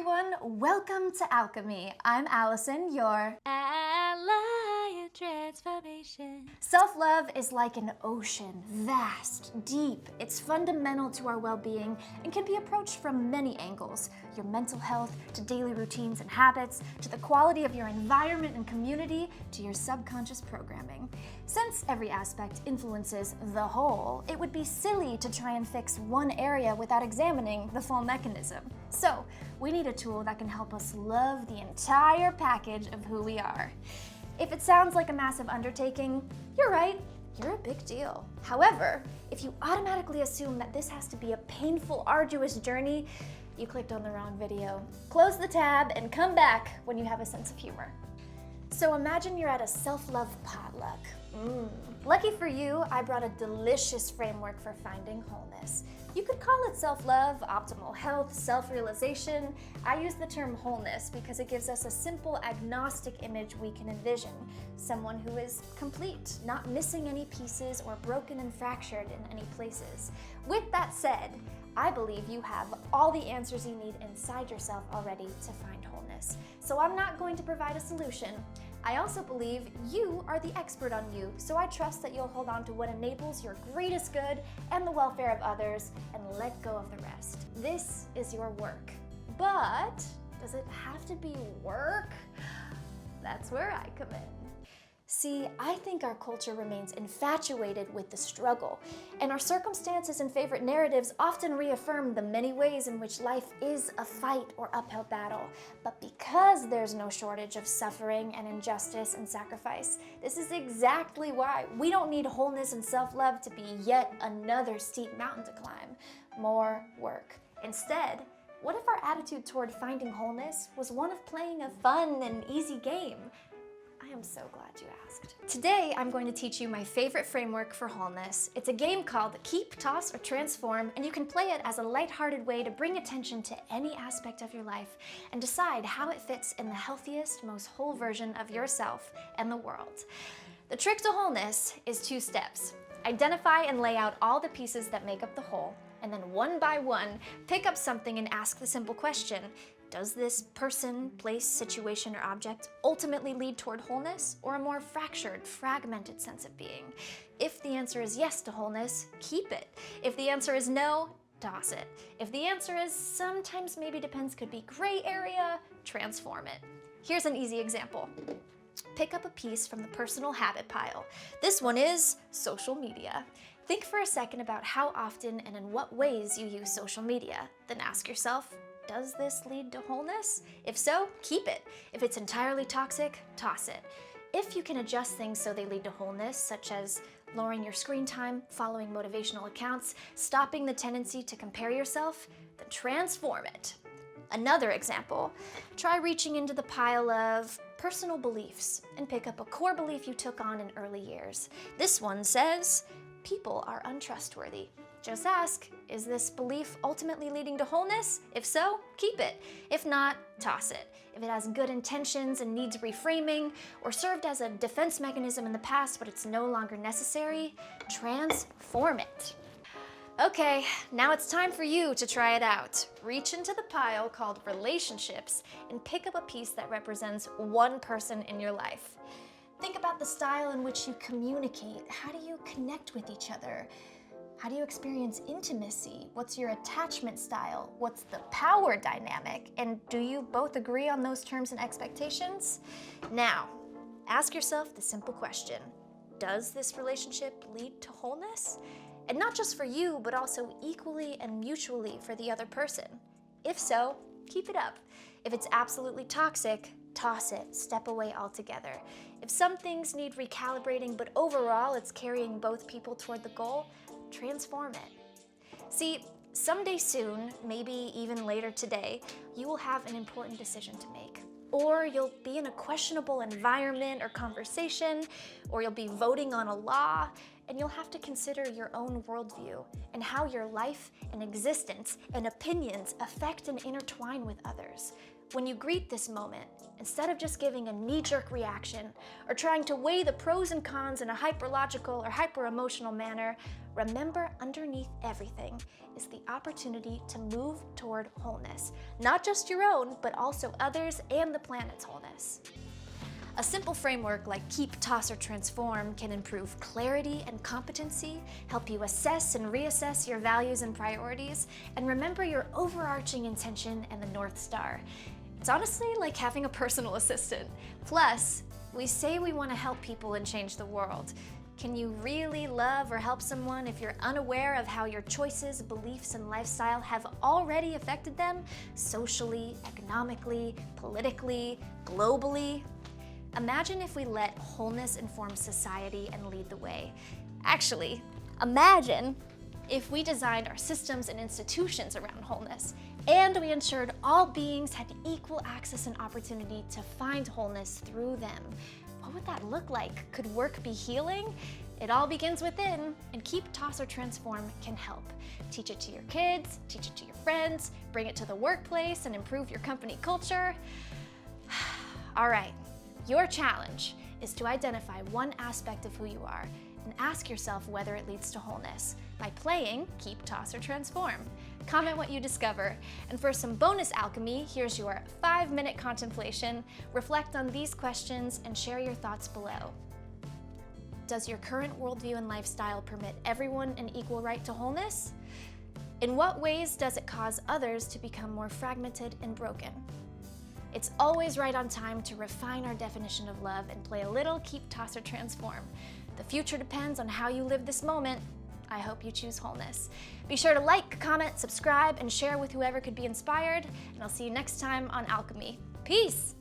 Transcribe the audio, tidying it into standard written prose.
everyone, welcome to ALchemy. I'm Alyson, your ally of transformation. Self-love is like an ocean, vast, deep. It's fundamental to our well-being and can be approached from many angles. Your mental health, to daily routines and habits, to the quality of your environment and community, to your subconscious programming. Since every aspect influences the whole, it would be silly to try and fix one area without examining the full mechanism. So, we need a tool that can help us love the entire package of who we are. If it sounds like a massive undertaking, you're right, you're a big deal. However, if you automatically assume that this has to be a painful, arduous journey, you clicked on the wrong video. Close the tab and come back when you have a sense of humor. So imagine you're at a self-love potluck. Lucky for you, I brought a delicious framework for finding wholeness. You could call it self-love, optimal health, self-realization. I use the term wholeness because it gives us a simple agnostic image we can envision. Someone who is complete, not missing any pieces or broken and fractured in any places. With that said, I believe you have all the answers you need inside yourself already to find wholeness. So I'm not going to provide a solution. I also believe you are the expert on you, so I trust that you'll hold on to what enables your greatest good and the welfare of others and let go of the rest. This is your work. But does it have to be work? That's where I come in. See, I think our culture remains infatuated with the struggle, and our circumstances and favorite narratives often reaffirm the many ways in which life is a fight or uphill battle. But because there's no shortage of suffering and injustice and sacrifice, this is exactly why we don't need wholeness and self-love to be yet another steep mountain to climb. More work. Instead, what if our attitude toward finding wholeness was one of playing a fun and easy game? I am so glad you asked. Today, I'm going to teach you my favorite framework for wholeness. It's a game called Keep, Toss, or Transform, and you can play it as a lighthearted way to bring attention to any aspect of your life and decide how it fits in the healthiest, most whole version of yourself and the world. The trick to wholeness is 2 steps. Identify and lay out all the pieces that make up the whole, and then one by one, pick up something and ask the simple question: does this person, place, situation, or object ultimately lead toward wholeness, or a more fractured, fragmented sense of being? If the answer is yes to wholeness, keep it. If the answer is no, toss it. If the answer is sometimes, maybe, depends, could be gray area, transform it. Here's an easy example. Pick up a piece from the personal habit pile. This one is social media. Think for a second about how often and in what ways you use social media. Then ask yourself, does this lead to wholeness? If so, keep it. If it's entirely toxic, toss it. If you can adjust things so they lead to wholeness, such as lowering your screen time, following motivational accounts, stopping the tendency to compare yourself, then transform it. Another example, try reaching into the pile of personal beliefs and pick up a core belief you took on in early years. This one says, people are untrustworthy. Just ask, is this belief ultimately leading to wholeness? If so, keep it. If not, toss it. If it has good intentions and needs reframing, or served as a defense mechanism in the past but it's no longer necessary, transform it. Okay, now it's time for you to try it out. Reach into the pile called relationships and pick up a piece that represents one person in your life. Think about the style in which you communicate. How do you connect with each other? How do you experience intimacy? What's your attachment style? What's the power dynamic? And do you both agree on those terms and expectations? Now, ask yourself the simple question: does this relationship lead to wholeness? And not just for you, but also equally and mutually for the other person. If so, keep it up. If it's absolutely toxic, toss it, step away altogether. If some things need recalibrating, but overall it's carrying both people toward the goal, transform it. See, someday soon, maybe even later today, you will have an important decision to make. Or you'll be in a questionable environment or conversation, or you'll be voting on a law, and you'll have to consider your own worldview and how your life and existence and opinions affect and intertwine with others. When you greet this moment, instead of just giving a knee-jerk reaction or trying to weigh the pros and cons in a hyperlogical or hyper-emotional manner, remember underneath everything is the opportunity to move toward wholeness, not just your own, but also others and the planet's wholeness. A simple framework like keep, toss, or transform can improve clarity and competency, help you assess and reassess your values and priorities, and remember your overarching intention and the North Star. It's honestly like having a personal assistant. Plus, we say we want to help people and change the world. Can you really love or help someone if you're unaware of how your choices, beliefs, and lifestyle have already affected them socially, economically, politically, globally? Imagine if we let wholeness inform society and lead the way. Actually, imagine if we designed our systems and institutions around wholeness, and we ensured all beings had equal access and opportunity to find wholeness through them. What would that look like? Could work be healing? It all begins within, and Keep, Toss, or Transform can help. Teach it to your kids, teach it to your friends, bring it to the workplace, and improve your company culture. All right. Your challenge is to identify one aspect of who you are and ask yourself whether it leads to wholeness by playing Keep, Toss, or Transform. Comment what you discover. And for some bonus alchemy, here's your 5-minute contemplation. Reflect on these questions and share your thoughts below. Does your current worldview and lifestyle permit everyone an equal right to wholeness? In what ways does it cause others to become more fragmented and broken? It's always right on time to refine our definition of love and play a little Keep, Toss, or Transform. The future depends on how you live this moment. I hope you choose wholeness. Be sure to like, comment, subscribe, and share with whoever could be inspired, and I'll see you next time on Alchemy. Peace!